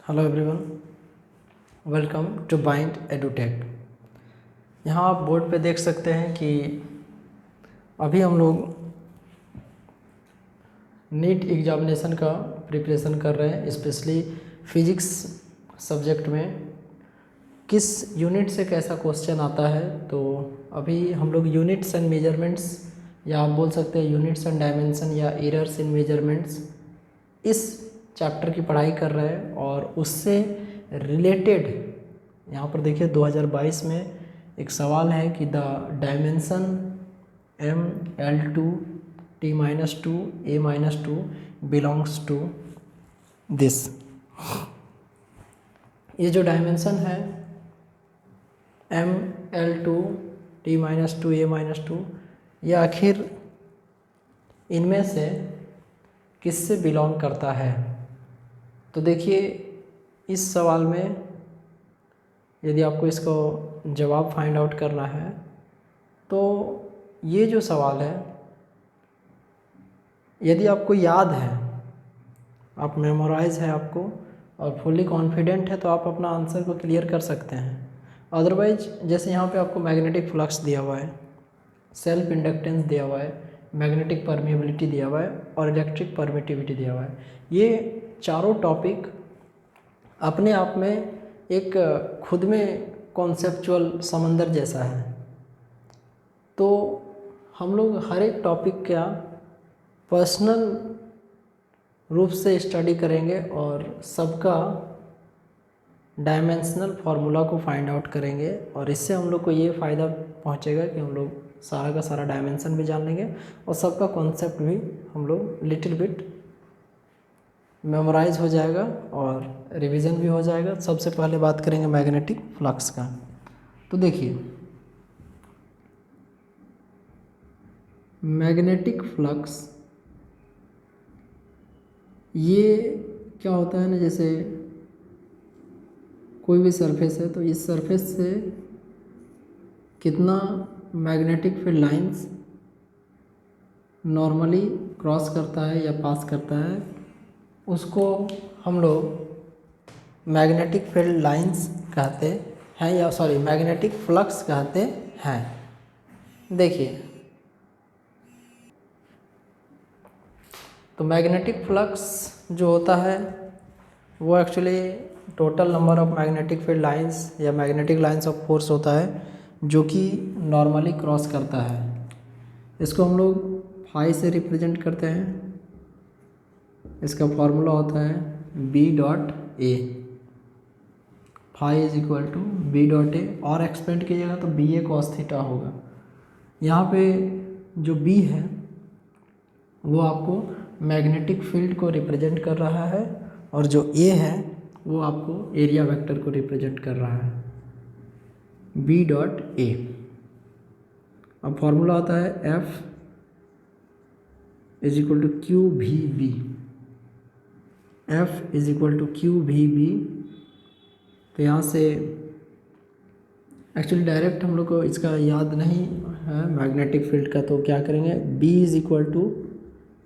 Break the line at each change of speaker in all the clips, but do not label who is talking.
Hello everyone, welcome to Bind Edutech. यहाँ आप board पे देख सकते हैं कि अभी हम लोग नीट एग्जामिनेशन का प्रिपरेशन कर रहे हैं। स्पेशली फिजिक्स सब्जेक्ट में किस यूनिट से कैसा क्वेश्चन आता है। तो अभी हम लोग यूनिट्स एंड मेजरमेंट्स, या आप बोल सकते हैं यूनिट्स एंड डायमेंशन या एरर्स इन मेजरमेंट्स, इस चैप्टर की पढ़ाई कर रहे हैं। और उससे रिलेटेड यहाँ पर देखिए 2022 में एक सवाल है कि the dimension ML2 T-2 A-2 belongs to this. ये जो डायमेंशन है ML2 T-2 A-2, ये आखिर इनमें से किससे बिलोंग करता है। तो देखिए इस सवाल में यदि आपको इसको जवाब फाइंड आउट करना है तो ये जो सवाल है, यदि आपको याद है, आप मेमोराइज है आपको और फुल्ली कॉन्फिडेंट है, तो आप अपना आंसर को क्लियर कर सकते हैं। अदरवाइज जैसे यहाँ पे आपको मैग्नेटिक फ्लक्स दिया हुआ है, सेल्फ इंडक्टेंस दिया हुआ है, मैग्नेटिक परमिएबिलिटी दिया हुआ है और इलेक्ट्रिक परमिटिविटी दिया हुआ है। ये चारों टॉपिक अपने आप में एक खुद में कॉन्सेप्चुअल समंदर जैसा है। तो हम लोग हर एक टॉपिक का पर्सनल रूप से स्टडी करेंगे और सबका डायमेंशनल फार्मूला को फाइंड आउट करेंगे। और इससे हम लोग को ये फ़ायदा पहुंचेगा कि हम लोग सारा का सारा डायमेंशन भी जान लेंगे और सबका कॉन्सेप्ट भी हम लोग लिटिल बिट मेमोराइज हो जाएगा और रिवीजन भी हो जाएगा। सबसे पहले बात करेंगे मैग्नेटिक फ्लक्स का। तो देखिए मैग्नेटिक फ्लक्स ये क्या होता है ना, जैसे कोई भी सरफेस है तो इस सरफेस से कितना magnetic field lines normally cross करता है या पास करता है, उसको हम लोग मैग्नेटिक फील्ड लाइंस कहते हैं, या सॉरी मैग्नेटिक फ्लक्स कहते हैं। देखिए तो मैग्नेटिक फ्लक्स जो होता है वो actually total number of magnetic field lines या मैग्नेटिक लाइंस ऑफ फोर्स होता है जो कि नॉर्मली क्रॉस करता है। इसको हम लोग फाई से रिप्रेजेंट करते हैं। इसका फॉर्मूला होता है B.A। Phi is equal to B.A और एक्सपेंड कीजिएगा तो BA cos थीटा होगा। यहाँ पे जो B है वो आपको मैग्नेटिक फील्ड को रिप्रेजेंट कर रहा है और जो A है वो आपको एरिया वेक्टर को रिप्रेजेंट कर रहा है, B.A। अब फॉर्मूला होता है F is equal to QVB। F is equal to QVB। तो यहाँ से एक्चुअली डायरेक्ट हम लोग को इसका याद नहीं है मैग्नेटिक फील्ड का, तो क्या करेंगे, B is equal to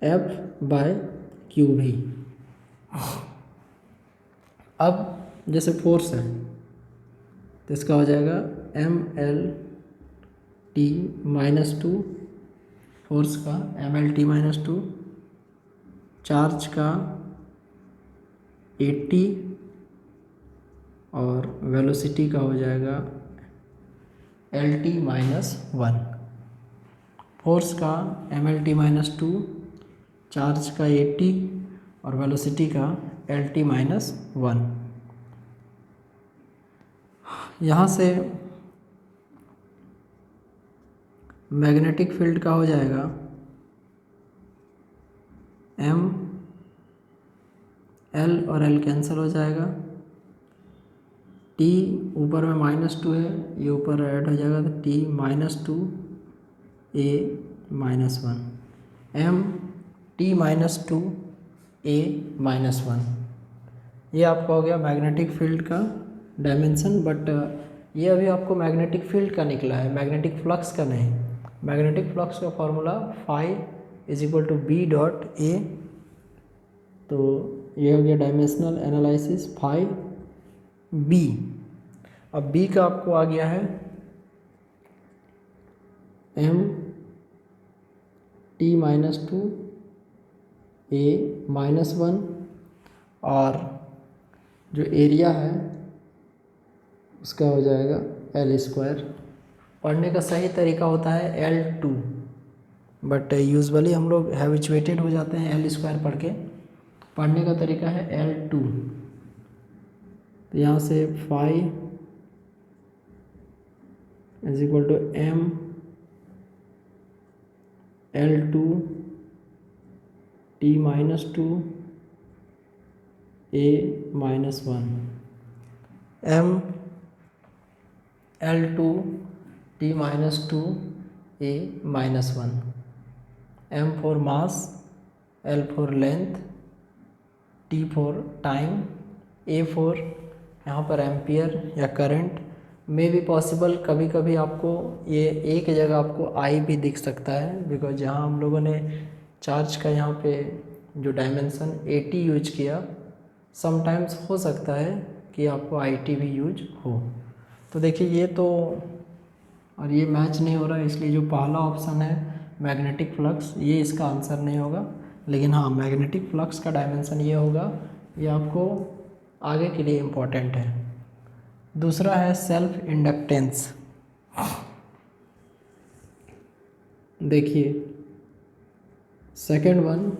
F/QV। अब जैसे फोर्स है तो इसका हो जाएगा MLT-2, फोर्स का MLT-2, चार्ज का 80 और वेलोसिटी का हो जाएगा LT-1। फोर्स का MLT-2, चार्ज का 80 और वेलोसिटी का LT-1। यहाँ से मैग्नेटिक फील्ड का हो जाएगा L और L कैंसिल हो जाएगा, T ऊपर में -2 है, ये ऊपर ऐड हो जाएगा तो T-2 A-1, MT-2 A-1। ये आपका हो गया मैग्नेटिक फील्ड का डायमेंशन। बट ये अभी आपको मैग्नेटिक फील्ड का निकला है, मैग्नेटिक फ्लक्स का नहीं। मैग्नेटिक फ्लक्स का formula phi is equal to B.A। तो ये हो गया डायमेंशनल एनालिसिस 5B। अब बी का आपको आ गया है M(t-2 A-1) और जो एरिया है उसका हो जाएगा L²। पढ़ने का सही तरीका होता है L2, बट यूजुअली हम लोग हैबिचुएटेड हो जाते हैं L² पढ़ के। पढ़ने का तरीका है L2। तो यहाँ से phi = M L2 t-2 A-1। M L2 t-2 A-1। M for mass, L for length, T for time, A for यहाँ पर एम्पियर या करंट में भी पॉसिबल। कभी कभी आपको ये एक जगह आपको I भी दिख सकता है, बिकॉज यहाँ हम लोगों ने चार्ज का यहाँ पे जो डायमेंशन 80 यूज किया, समटाइम्स हो सकता है कि आपको IT भी यूज हो। तो देखिए ये तो, और ये मैच नहीं हो रहा है, इसलिए जो पहला ऑप्शन है मैग्नेटिक फ्लक्स, ये इसका आंसर नहीं होगा। लेकिन हाँ, मैग्नेटिक फ्लक्स का डायमेंशन ये होगा, ये आपको आगे के लिए इम्पोर्टेंट है। दूसरा है सेल्फ इंडक्टेंस। देखिए सेकंड वन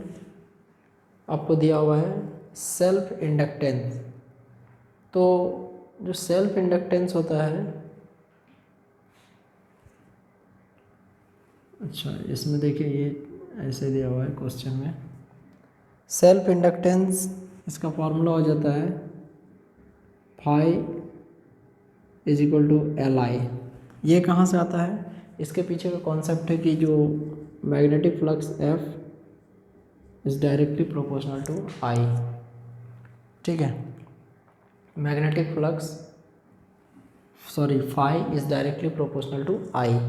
आपको दिया हुआ है सेल्फ इंडक्टेंस। तो जो सेल्फ इंडक्टेंस होता है, अच्छा इसमें देखिए ये ऐसे दिया हुआ है क्वेश्चन में, सेल्फ इंडक्टेंस इसका फॉर्मूला हो जाता है phi = Li। ये कहाँ से आता है? इसके पीछे का कॉन्सेप्ट है कि जो magnetic flux F is directly proportional to I। ठीक है, magnetic flux phi is directly proportional to I,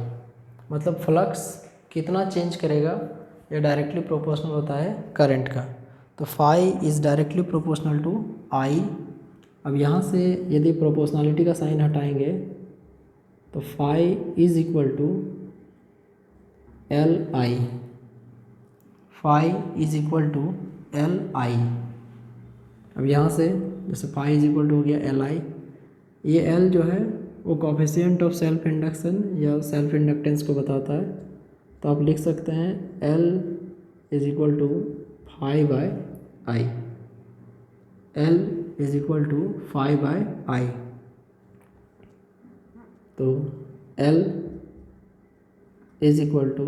मतलब फ्लक्स कितना चेंज करेगा ये डायरेक्टली प्रोपोर्शनल होता है करंट का। तो phi is directly proportional to I। अब यहाँ से यदि प्रोपोर्शनलिटी का साइन हटाएंगे तो phi is equal to Li। phi is equal to Li। अब यहाँ से जैसे phi इज़ इक्वल टू हो गया Li, ये L जो है वो कोफिशिएंट ऑफ सेल्फ इंडक्शन या सेल्फ इंडक्टेंस को बताता है। तो आप लिख सकते हैं L is equal to phi/I। L is equal to phi/I। तो L is equal to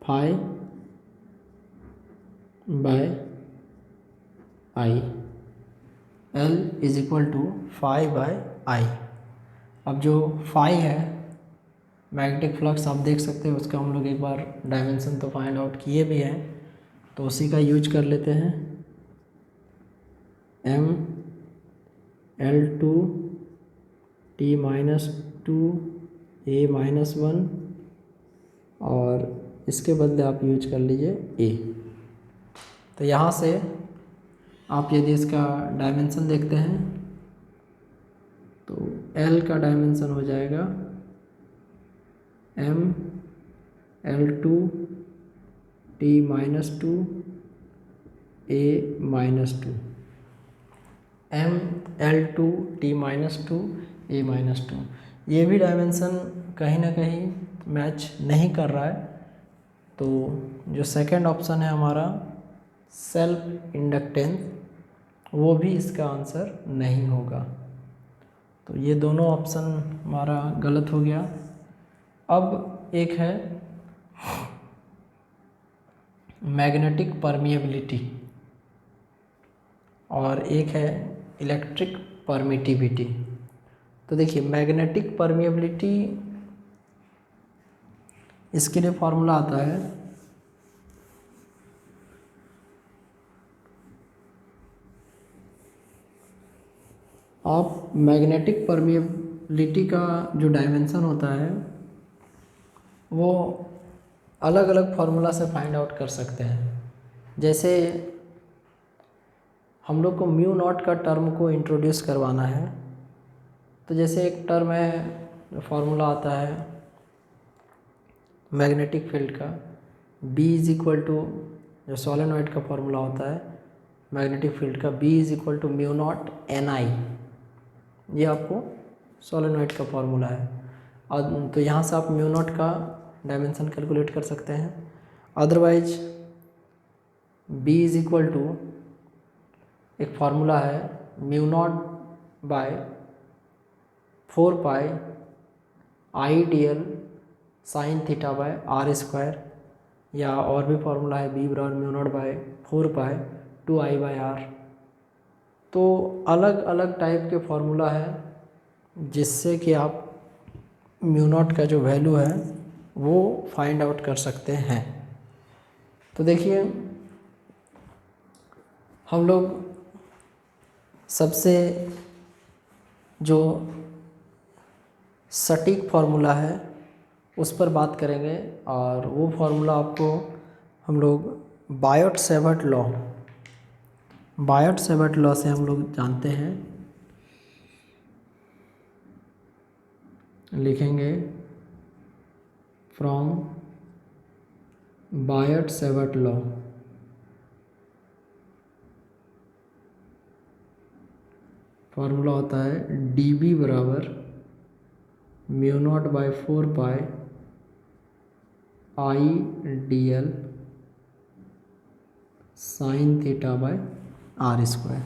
phi/I। L is equal to phi/I। अब जो phi है मैग्नेटिक फ्लक्स, आप देख सकते हैं उसका हम लोग एक बार डायमेंशन तो फाइंड आउट किए भी हैं, तो उसी का यूज कर लेते हैं। M L2 t-2 A-1 और इसके बदले आप यूज कर लीजिए A। तो यहाँ से आप यदि इसका डायमेंशन देखते हैं तो L का डायमेंशन हो जाएगा M L2 t-2 A-2। M L2 t-2 A-2, ये भी डायमेंशन कहीं ना कहीं मैच नहीं कर रहा है। तो जो सेकंड ऑप्शन है हमारा सेल्फ इंडक्टेंस, वो भी इसका आंसर नहीं होगा। तो ये दोनों ऑप्शन हमारा गलत हो गया। अब एक है मैग्नेटिक परमिएबिलिटी और एक है इलेक्ट्रिक परमिटिविटी। तो देखिए मैग्नेटिक परमिएबिलिटी, इसके लिए फॉर्मूला आता है आप मैग्नेटिक परमिएबिलिटी का जो डायमेंशन होता है वो अलग अलग फार्मूला से फाइंड आउट कर सकते हैं। जैसे हम लोग को म्यू नॉट का टर्म को इंट्रोड्यूस करवाना है। तो जैसे एक टर्म है, फॉर्मूला आता है मैग्नेटिक फील्ड का, B इज इक्वल टू, जो सोलेनॉइड का फॉर्मूला होता है मैग्नेटिक फील्ड का, B is equal to mu naught NI, ये आपको सोलेनॉइड का फॉर्मूला है। और तो यहाँ से आप म्यू नॉट का डायमेंशन कैलकुलेट कर सकते हैं। Otherwise B is equal to, एक फार्मूला है mu naught by 4 pi IDL sine theta by R square, या और भी फार्मूला है B बराबर mu naught by 4 pi 2I by R। तो अलग अलग टाइप के फार्मूला है जिससे कि आप म्यू नॉट का जो वैल्यू है वो फाइंड आउट कर सकते हैं। तो देखिए हम लोग सबसे जो सटीक फार्मूला है उस पर बात करेंगे, और वो फार्मूला आपको हम लोग बायोट-सेवर्ट लॉ से हम लोग जानते हैं। लिखेंगे फ्रॉम बायोट-सेवर्ट लॉ। फार्मूला होता है dB बराबर mu naught by 4 pi IDL sine theta by R square.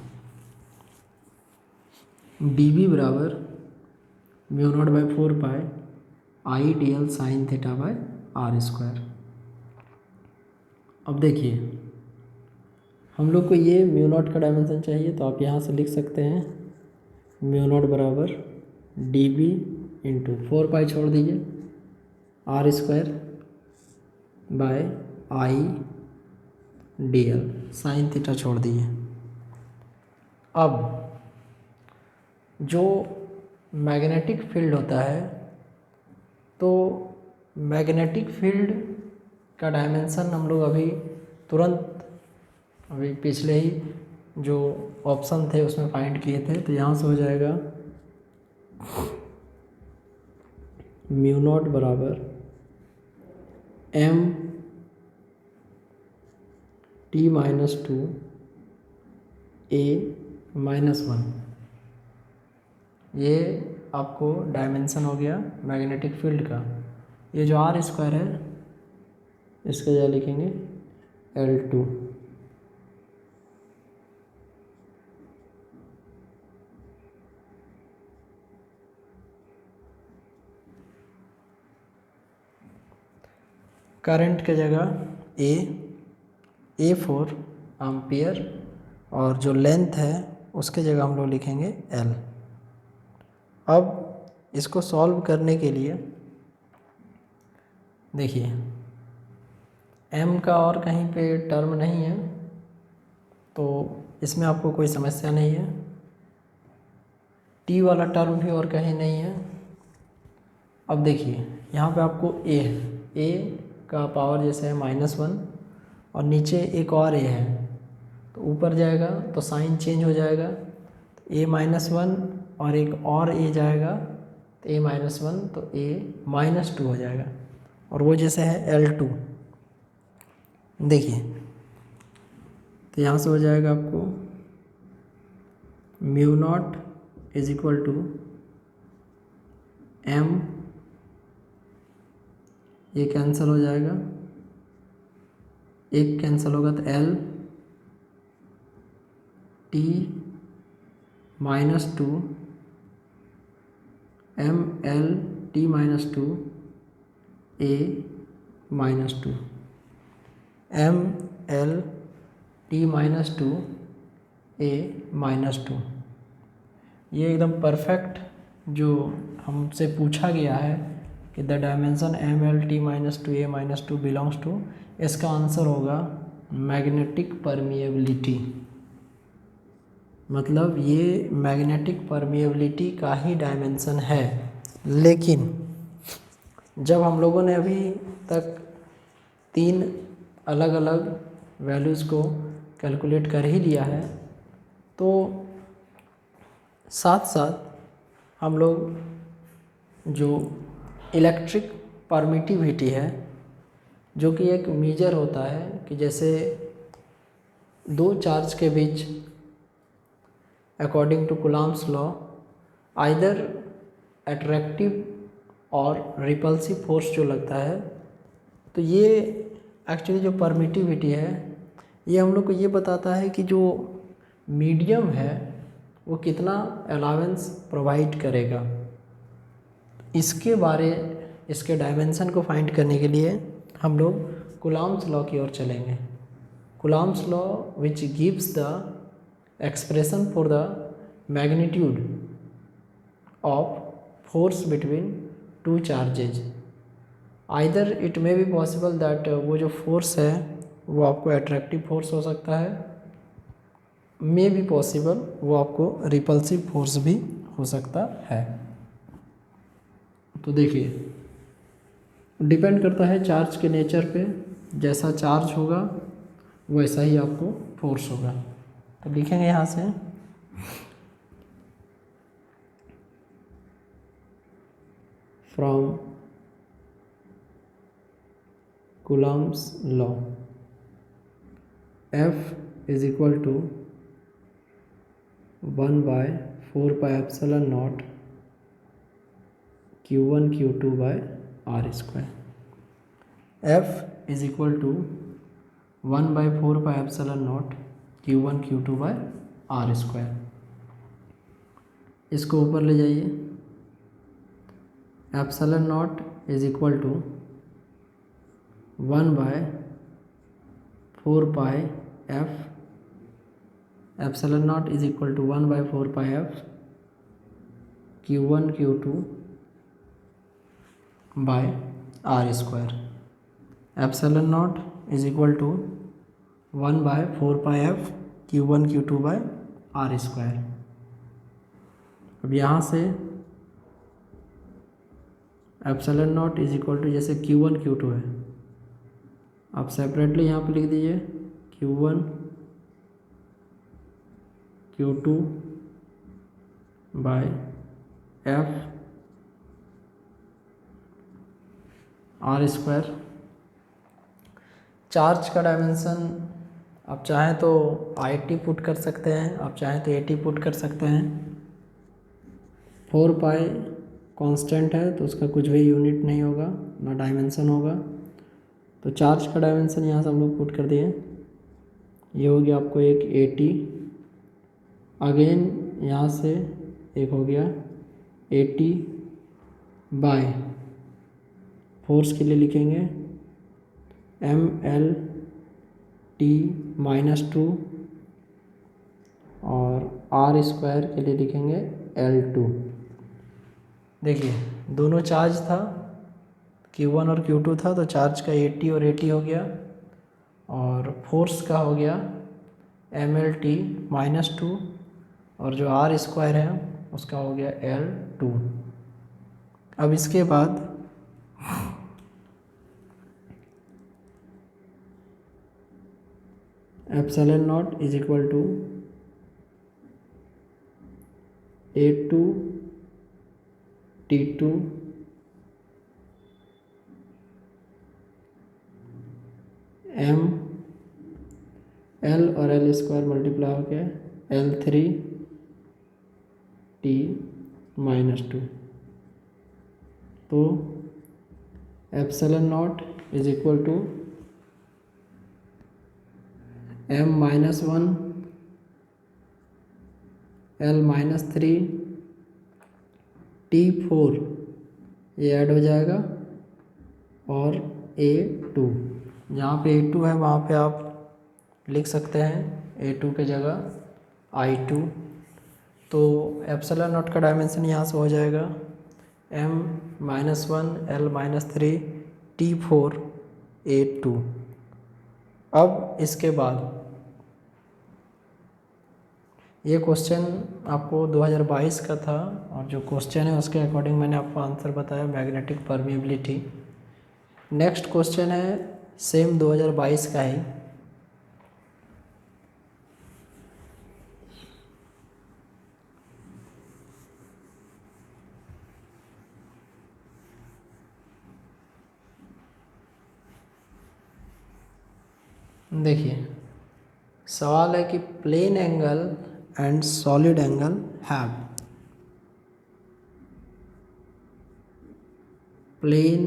dB बराबर mu naught by 4 pi IDL sine theta by R square. अब देखिए हम लोग को ये म्यू नॉट का डायमेंशन चाहिए, तो आप यहाँ से लिख सकते हैं म्यू नॉट बराबर dB इंटू 4 पाई छोड़ दीजिए R square by IDL sine theta छोड़ दीजिए। अब जो मैग्नेटिक फील्ड होता है, तो मैग्नेटिक फील्ड का डायमेंशन हम लोग अभी पिछले ही जो ऑप्शन थे उसमें फाइंड किए थे। तो यहाँ से हो जाएगा म्यू नॉट बराबर M T minus 2 A minus 1, ये आपको डायमेंशन हो गया मैग्नेटिक फील्ड का। ये जो R स्क्वायर है इसके जगह लिखेंगे L2। करंट के जगह A4 एम्पियर, और जो लेंथ है उसके जगह हम लोग लिखेंगे L। अब इसको सॉल्व करने के लिए देखिए M का और कहीं पे टर्म नहीं है, तो इसमें आपको कोई समस्या नहीं है। T वाला टर्म भी और कहीं नहीं है। अब देखिए यहाँ पे आपको A का पावर जैसे है -1, और नीचे एक और A है, तो ऊपर जाएगा तो साइन चेंज हो जाएगा, तो A-1 और एक और A जाएगा तो A-1 तो A-2 हो जाएगा, और वो जैसे है L2। देखिए तो यहाँ से हो जाएगा आपको mu naught is equal to M, ये कैंसिल हो जाएगा, एक कैंसिल होगा तो L T -2 M L T -2 A -2 M L T -2 A -2। ये एकदम परफेक्ट जो हमसे पूछा गया है कि the dimension M L T -2 A -2 belongs to, इसका आंसर होगा मैग्नेटिक परमिएबिलिटी। मतलब ये मैग्नेटिक परमिएबिलिटी का ही डायमेंशन है। लेकिन जब हम लोगों ने अभी तक 3 अलग अलग वैल्यूज़ को कैलकुलेट कर ही लिया है, तो साथ साथ हम लोग जो इलेक्ट्रिक परमिटिविटी है, जो कि एक मेजर होता है कि जैसे दो चार्ज के बीच according to Coulomb's law either attractive और रिपल्सिव फोर्स जो लगता है, तो ये एक्चुअली जो परमिटिविटी है ये हम लोग को ये बताता है कि जो मीडियम है वो कितना अलावेंस प्रोवाइड करेगा। इसके डायमेंशन को फाइंड करने के लिए हम लोग कूलम्ब्स लॉ की ओर चलेंगे। Coulomb's law which gives the expression for the magnitude of force between two charges. Either it may be possible that वो जो force है वो आपको attractive force हो सकता है, may be possible वो आपको repulsive force भी हो सकता है। तो देखिए डिपेंड करता है चार्ज के नेचर पे, जैसा चार्ज होगा वैसा ही आपको फोर्स होगा। तो लिखेंगे यहाँ से from Coulomb's law F is equal to 1/4πε0 Q1 Q2/r²। F is equal to 1/4πε0 Q1 Q2/r²। इसको ऊपर ले जाइए। Epsilon naught is equal to 1/4πf। Epsilon naught is equal to 1/4πf Q1 Q2/r²। Epsilon naught is equal to 1/4πf Q1 Q2/r²। अब यहाँ से epsilon naught is equal to जैसे Q1 Q2 है, आप सेपरेटली यहाँ पे लिख दीजिए Q1 Q2/f r²। चार्ज का डायमेंशन आप चाहें तो IT पुट कर सकते हैं, आप चाहें तो AT पुट कर सकते हैं। 4π कांस्टेंट है तो उसका कुछ भी यूनिट नहीं होगा, ना डायमेंशन होगा। तो चार्ज का डायमेंशन यहाँ से हम लोग पुट कर दिए। ये हो गया आपको एक AT, अगेन यहाँ से एक हो गया AT बाय फोर्स के लिए लिखेंगे MLT-2 और r² के लिए लिखेंगे L2। देखिए दोनों चार्ज था, Q1 और Q2 था, तो चार्ज का AT और AT हो गया और फोर्स का हो गया MLT-2 और जो r² है उसका हो गया L2। अब इसके बाद epsilon naught is equal to A2 T2 M L और L² मल्टीप्लाई हो गया L3 T-2। तो epsilon naught is equal to M-1 L-3 T4 ये ऐड हो जाएगा और A2, जहाँ पे A2 है वहाँ पे आप लिख सकते हैं A2 के जगह I2। तो एप्सिलॉन नॉट का डायमेंशन यहाँ से हो जाएगा M-1 L-3 T4 A2। अब इसके बाद ये क्वेश्चन आपको 2022 का था और जो क्वेश्चन है उसके अकॉर्डिंग मैंने आपको आंसर बताया मैग्नेटिक परमिएबिलिटी। नेक्स्ट क्वेश्चन है सेम 2022 का ही। देखिए सवाल है कि plane angle and solid angle have. Plane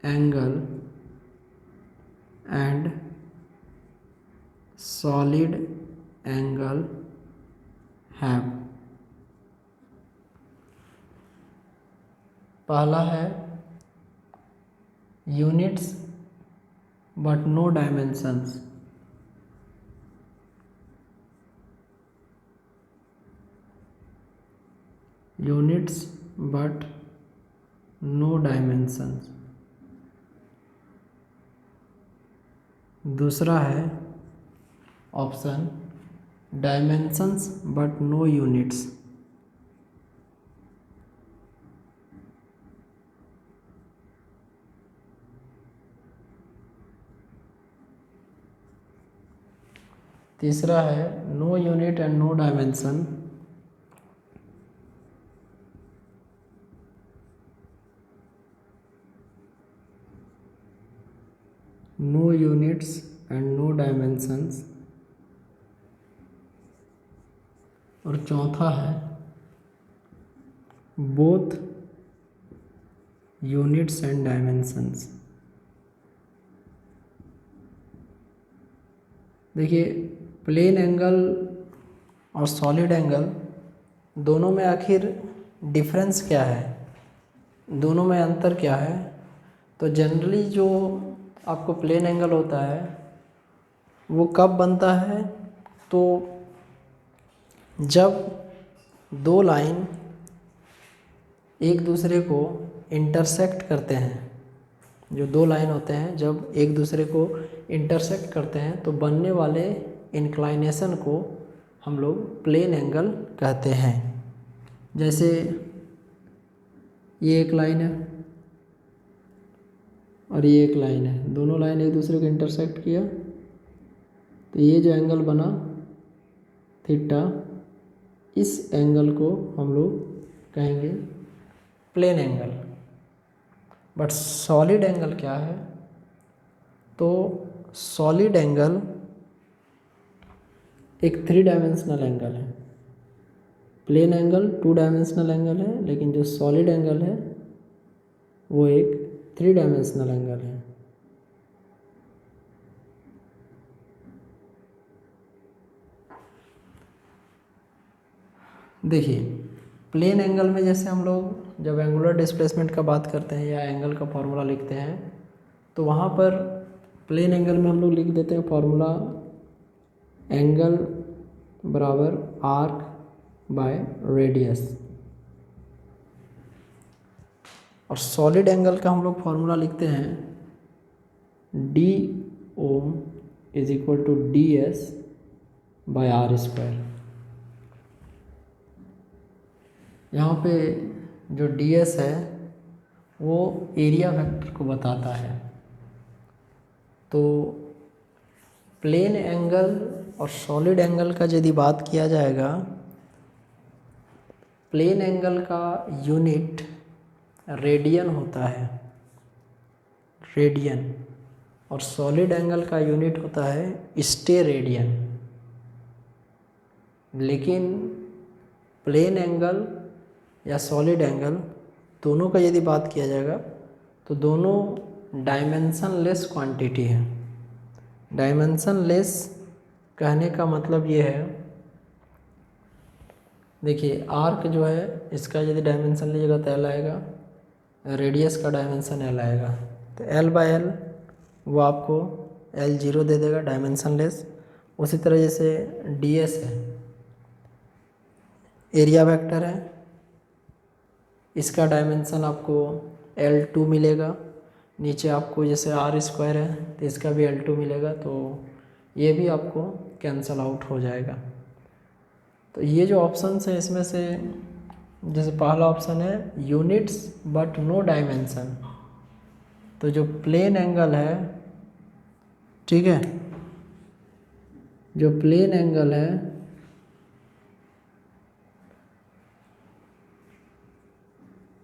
angle and solid angle have. पहला है units but no dimensions. Units but no dimensions. दूसरा है option dimensions but no units. तीसरा है no unit and no dimension. No units and no dimensions. और चौथा है both units and dimensions. देखिए प्लेन एंगल और सॉलिड एंगल दोनों में आखिर डिफरेंस क्या है, दोनों में अंतर क्या है। तो जनरली जो आपको प्लेन एंगल होता है वो कब बनता है, तो जब दो लाइन एक दूसरे को इंटरसेक्ट करते हैं। जो दो लाइन होते हैं जब एक दूसरे को इंटरसेक्ट करते हैं तो बनने वाले इंक्लाइनेशन को हम लोग प्लेन एंगल कहते हैं। जैसे ये एक लाइन है और ये एक लाइन है, दोनों लाइन एक दूसरे को इंटरसेक्ट किया तो ये जो एंगल बना थीटा, इस एंगल को हम लोग कहेंगे plane angle. But solid angle क्या है, तो सॉलिड एंगल एक 3 डायमेंशनल एंगल है। प्लेन एंगल 2 डायमेंशनल एंगल है, लेकिन जो सॉलिड एंगल है वो एक 3 डायमेंशनल एंगल है। देखिए प्लेन एंगल में जैसे हम लोग जब एंगुलर डिस्प्लेसमेंट का बात करते हैं या एंगल का फॉर्मूला लिखते हैं तो वहाँ पर प्लेन एंगल में हम लोग लिख देते हैं फॉर्मूला एंगल बराबर आर्क बाय रेडियस। और सॉलिड एंगल का हम लोग फॉर्मूला लिखते हैं d ohm is equal to d s by r square. यहाँ पे जो डी एस है वो एरिया वेक्टर को बताता है। तो प्लेन एंगल और सॉलिड एंगल का यदि बात किया जाएगा, प्लेन एंगल का यूनिट रेडियन होता है, रेडियन, और सॉलिड एंगल का यूनिट होता है स्टेरेडियन। लेकिन प्लेन एंगल या सॉलिड एंगल दोनों का यदि बात किया जाएगा तो दोनों डायमेंशन लेस क्वांटिटी है। डायमेंशन लेस कहने का मतलब ये है, देखिए आर्क जो है इसका यदि डायमेंशन लीजिएगा तो एल आएगा, रेडियस का डायमेंशन एल आएगा, तो एल बाय एल वो आपको एल 0 दे देगा डायमेंशन लेस। उसी तरह जैसे डी एस है, एरिया वेक्टर है, इसका डायमेंशन आपको L2 मिलेगा। नीचे आपको जैसे आर स्क्वायर है तो इसका भी L2 मिलेगा, तो ये भी आपको कैंसल आउट हो जाएगा। तो ये जो ऑप्शंस है इसमें से जैसे पहला ऑप्शन है यूनिट्स बट नो डायमेंशन, तो जो प्लेन एंगल है, ठीक है, जो प्लेन एंगल है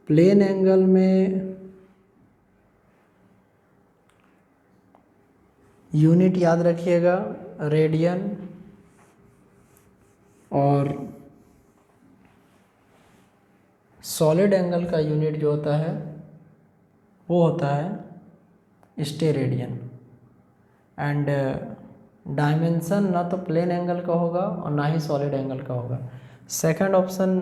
प्लेन एंगल में यूनिट याद रखिएगा रेडियन, और सॉलिड एंगल का यूनिट जो होता है वो होता है स्टेरेडियन। एंड डायमेंशन ना तो प्लेन एंगल का होगा और ना ही सॉलिड एंगल का होगा। सेकंड ऑप्शन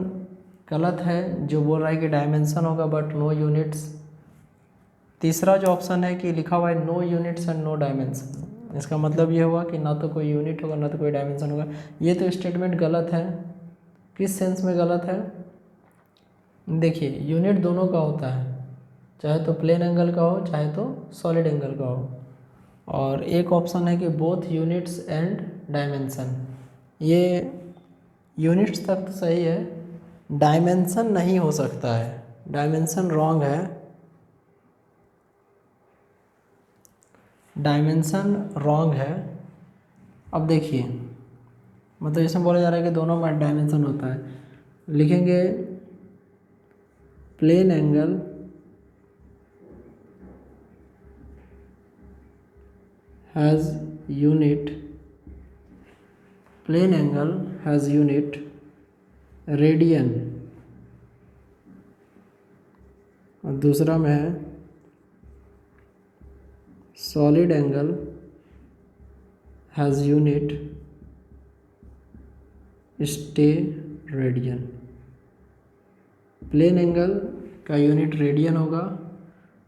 गलत है, जो बोल रहा है कि डायमेंशन होगा बट नो यूनिट्स। तीसरा जो ऑप्शन है कि लिखा हुआ है no units and no dimension, इसका मतलब ये हुआ कि ना तो कोई यूनिट होगा ना तो कोई डायमेंशन होगा। ये तो स्टेटमेंट गलत है। किस सेंस में गलत है? देखिए यूनिट दोनों का होता है, चाहे तो प्लेन एंगल का हो चाहे तो सॉलिड एंगल का हो। और एक ऑप्शन है कि बोथ यूनिट्स एंड डायमेंशन, ये यूनिट्स तक तो सही है, डायमेंशन नहीं हो सकता है, डायमेंशन रॉन्ग है, डायमेंशन रॉन्ग है। अब देखिए मतलब इसमें बोला जा रहा है कि दोनों में डायमेंशन होता है, लिखेंगे plane angle has unit, plane angle has unit radian, और दूसरा में है solid angle has unit steradian. Plane angle का यूनिट रेडियन होगा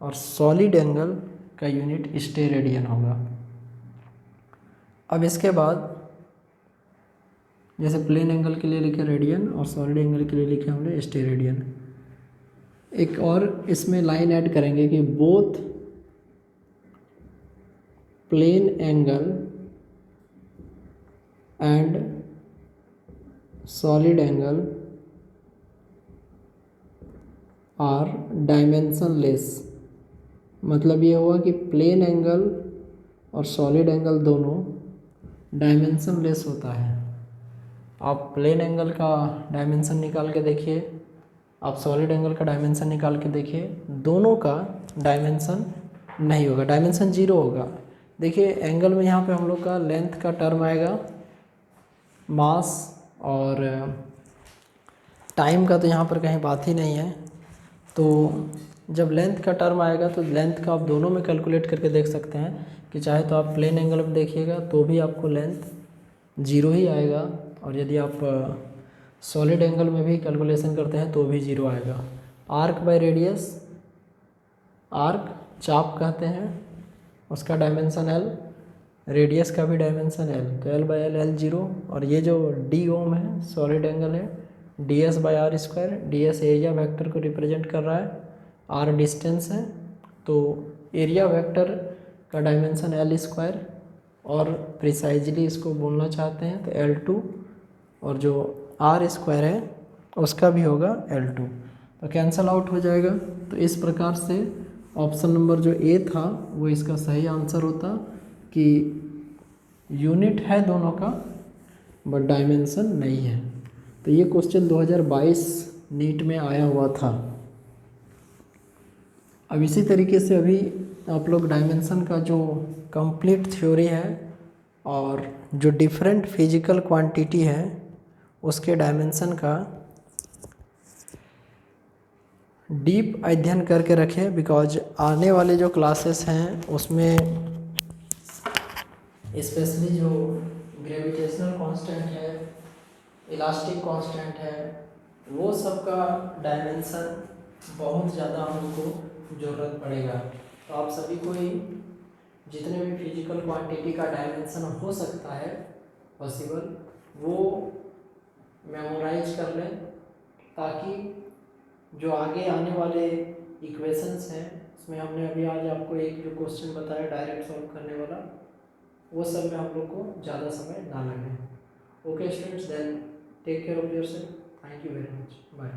और सॉलिड एंगल का यूनिट स्टेरेडियन होगा। अब इसके बाद जैसे प्लेन एंगल के लिए लिखे रेडियन और सॉलिड एंगल के लिए लिखे हमने स्टेरेडियन, एक और इसमें लाइन ऐड करेंगे कि both plane angle and solid angle are dimensionless. मतलब ये हुआ कि प्लेन एंगल और सॉलिड एंगल दोनों डायमेंशनलेस होता है। आप प्लेन एंगल का डायमेंशन निकाल के देखिए, आप सॉलिड एंगल का डायमेंशन निकाल के देखिए, दोनों का डायमेंशन नहीं होगा, डायमेंशन जीरो होगा। देखिए एंगल में यहाँ पे हम लोग का लेंथ का टर्म आएगा, मास और टाइम का तो यहाँ पर कहीं बात ही नहीं है। तो जब लेंथ का टर्म आएगा तो लेंथ का आप दोनों में कैलकुलेट करके देख सकते हैं कि चाहे तो आप प्लेन एंगल में देखिएगा तो भी आपको लेंथ जीरो ही आएगा, और यदि आप सॉलिड एंगल में भी कैलकुलेशन करते हैं तो भी जीरो आएगा। आर्क बाय रेडियस, आर्क चाप कहते हैं, उसका डायमेंशन एल, रेडियस का भी डायमेंशन एल, तो L by L, L zero. और ये जो डी ओम है सॉलिड एंगल है, d s by r square, d s area vector को रिप्रेजेंट कर रहा है, आर डिस्टेंस है, तो एरिया वेक्टर का डायमेंशन एल स्क्वायर, और प्रिसाइजली इसको बोलना चाहते हैं तो एल टू, और जो आर स्क्वायर है उसका भी होगा एल टू, तो कैंसल आउट हो जाएगा। तो इस प्रकार से ऑप्शन नंबर जो ए था वो इसका सही आंसर होता कि यूनिट है दोनों का बट डायमेंशन नहीं है। तो ये क्वेश्चन 2022 नीट में आया हुआ था। अब इसी तरीके से अभी आप लोग डायमेंशन का जो कंप्लीट थ्योरी है और जो डिफरेंट फिजिकल क्वांटिटी है उसके डायमेंशन का डीप अध्ययन करके रखें, बिकॉज आने वाले जो क्लासेस हैं उसमें स्पेशली जो ग्रेविटेशनल कांस्टेंट है, इलास्टिक कांस्टेंट है, वो सब का डायमेंशन बहुत ज़्यादा हमको ज़रूरत पड़ेगा। तो आप सभी को ही जितने भी फिजिकल क्वांटिटी का डायमेंशन हो सकता है पॉसिबल, वो मेमोराइज कर लें, ताकि जो आगे आने वाले इक्वेशंस हैं उसमें हमने अभी आज आपको एक जो क्वेश्चन बताया डायरेक्ट सॉल्व करने वाला, वो सब में हम लोग को ज़्यादा समय ना लगे। Okay students, then take care of yourself, thank you very much, bye.